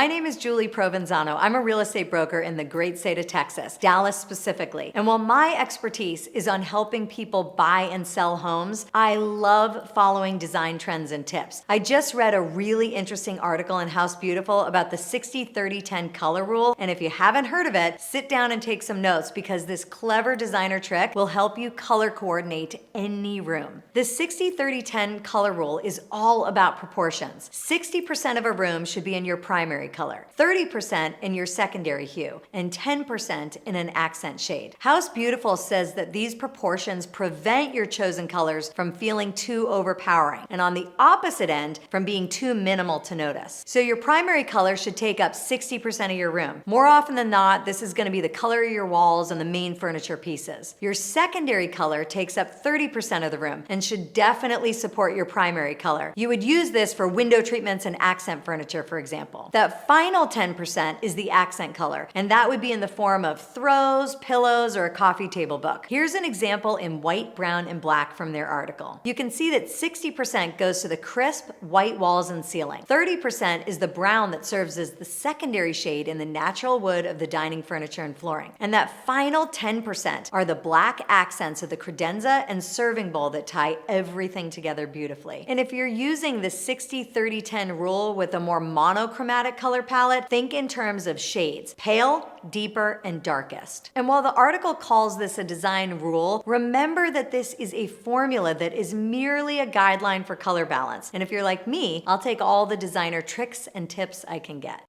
My name is Julie Provenzano. I'm a real estate broker in the great state of Texas, Dallas specifically. And while my expertise is on helping people buy and sell homes, I love following design trends and tips. I just read a really interesting article in House Beautiful about the 60-30-10 color rule. And if you haven't heard of it, sit down and take some notes because this clever designer trick will help you color coordinate any room. The 60-30-10 color rule is all about proportions. 60% of a room should be in your primary color, 30% in your secondary hue, and 10% in an accent shade. House Beautiful says that these proportions prevent your chosen colors from feeling too overpowering, and on the opposite end, from being too minimal to notice. So your primary color should take up 60% of your room. More often than not, this is going to be the color of your walls and the main furniture pieces. Your secondary color takes up 30% of the room and should definitely support your primary color. You would use this for window treatments and accent furniture, for example. That final 10% is the accent color, and that would be in the form of throws, pillows, or a coffee table book. Here's an example in white, brown, and black from their article. You can see that 60% goes to the crisp white walls and ceiling. 30% is the brown that serves as the secondary shade in the natural wood of the dining furniture and flooring. And that final 10% are the black accents of the credenza and serving bowl that tie everything together beautifully. And if you're using the 60-30-10 rule with a more monochromatic color palette, think in terms of shades: pale, deeper, and darkest. And while the article calls this a design rule, remember that this is a formula that is merely a guideline for color balance. And if you're like me, I'll take all the designer tricks and tips I can get.